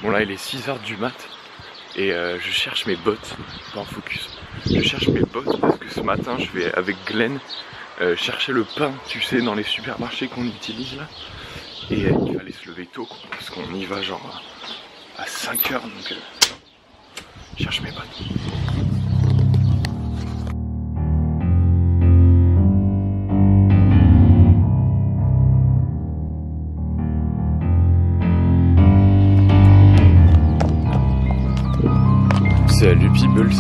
Bon là il est 6h du mat et je cherche mes bottes, pas en focus. Je cherche mes bottes parce que ce matin je vais avec Glenn chercher le pain, tu sais, dans les supermarchés qu'on utilise là. Et il va aller se lever tôt quoi, parce qu'on y va genre à 5h, donc je cherche mes bottes. Salut Peebles.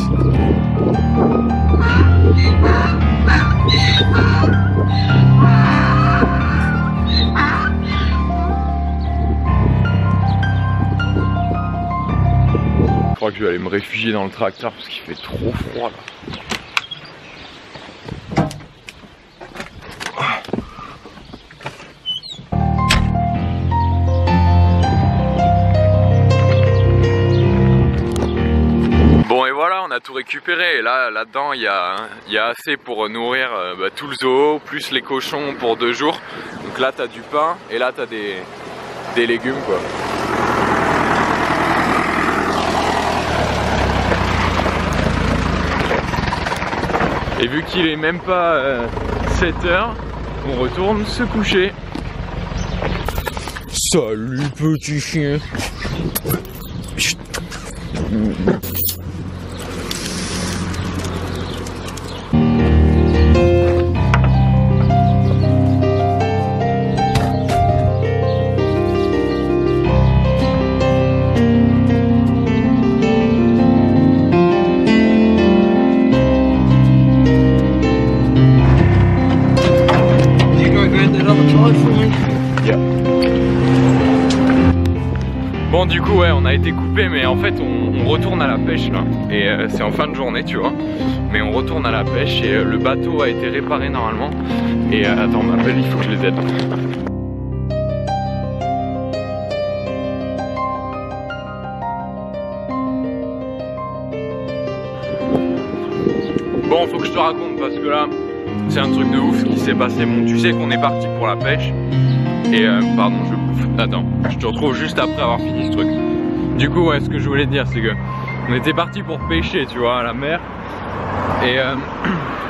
Je crois que je vais aller me réfugier dans le tracteur parce qu'il fait trop froid là. Bon et voilà, on a tout récupéré et là-dedans il y a assez pour nourrir tout le zoo, plus les cochons pour 2 jours. Donc là t'as du pain et là t'as des légumes quoi. Et vu qu'il est même pas 7h, on retourne se coucher. Salut petit chien. Bon du coup ouais on a été coupé mais en fait on retourne à la pêche là et c'est en fin de journée tu vois, mais on retourne à la pêche et le bateau a été réparé normalement et attends on m'appelle, il faut que je les aide. Bon faut que je te raconte parce que là c'est un truc de ouf qui s'est passé. Bon tu sais qu'on est parti pour la pêche et pardon je bouffe. Attends, je te retrouve juste après avoir fini ce truc. Du coup ouais ce que je voulais te dire c'est que on était parti pour pêcher tu vois à la mer et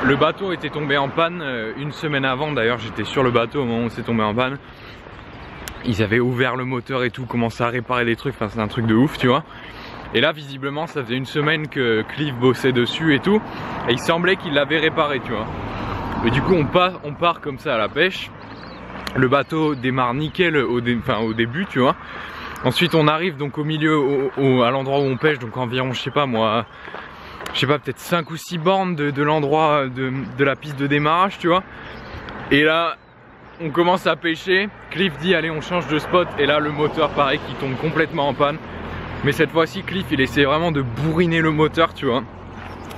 le bateau était tombé en panne une semaine avant. D'ailleurs j'étais sur le bateau au moment où c'est tombé en panne. Ils avaient ouvert le moteur et tout, commencé à réparer des trucs, enfin c'est un truc de ouf tu vois. Et là visiblement ça faisait une semaine que Cliff bossait dessus et tout et il semblait qu'il l'avait réparé tu vois. Et du coup on part comme ça à la pêche. Le bateau démarre nickel au début tu vois. Ensuite on arrive donc au milieu à l'endroit où on pêche, donc environ je sais pas moi, peut-être 5 ou 6 bornes de l'endroit de la piste de démarrage tu vois. Et là on commence à pêcher, Cliff dit allez on change de spot et là le moteur pareil qui tombe complètement en panne. Mais cette fois-ci Cliff il essaie vraiment de bourriner le moteur tu vois.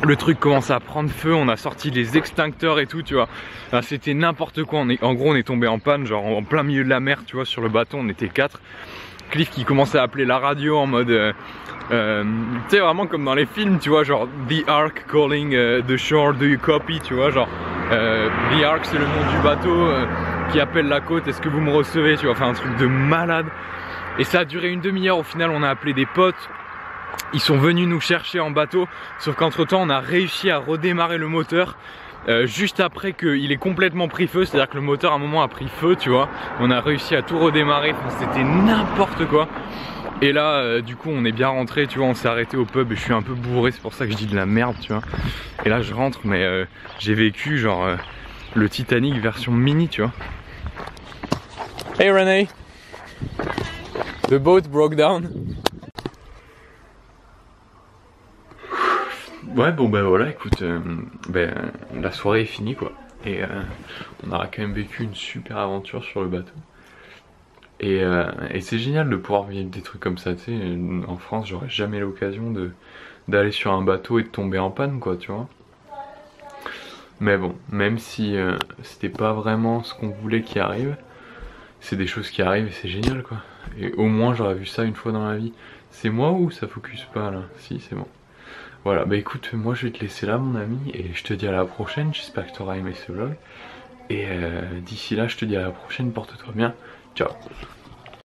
Le truc commence à prendre feu, on a sorti les extincteurs et tout tu vois. C'était n'importe quoi, en gros on est tombé en panne genre en plein milieu de la mer tu vois, sur le bateau on était 4. Cliff qui commençait à appeler la radio en mode tu sais vraiment comme dans les films tu vois, genre The Ark calling the shore, do you copy tu vois, genre The Ark c'est le nom du bateau qui appelle la côte, est-ce que vous me recevez tu vois, enfin un truc de malade. Et ça a duré une demi-heure, au final on a appelé des potes. Ils sont venus nous chercher en bateau, sauf qu'entre temps on a réussi à redémarrer le moteur juste après qu'il ait complètement pris feu, c'est à dire que le moteur à un moment a pris feu tu vois. On a réussi à tout redémarrer, enfin, c'était n'importe quoi. Et là du coup on est bien rentré tu vois, on s'est arrêté au pub et je suis un peu bourré, c'est pour ça que je dis de la merde tu vois. Et là je rentre mais j'ai vécu genre le Titanic version mini tu vois. Hey Renee, the boat broke down. Ouais bon ben voilà écoute, la soirée est finie quoi. Et on aura quand même vécu une super aventure sur le bateau. Et c'est génial de pouvoir vivre des trucs comme ça, tu sais. En France j'aurais jamais l'occasion d'aller sur un bateau et de tomber en panne quoi tu vois. Mais bon, même si c'était pas vraiment ce qu'on voulait qui arrive, c'est des choses qui arrivent et c'est génial quoi. Et au moins j'aurais vu ça une fois dans la vie. C'est moi ou ça focus pas là? Si c'est bon. Voilà, bah écoute, moi je vais te laisser là mon ami et je te dis à la prochaine, j'espère que tu auras aimé ce vlog. Et d'ici là, je te dis à la prochaine, porte-toi bien, ciao.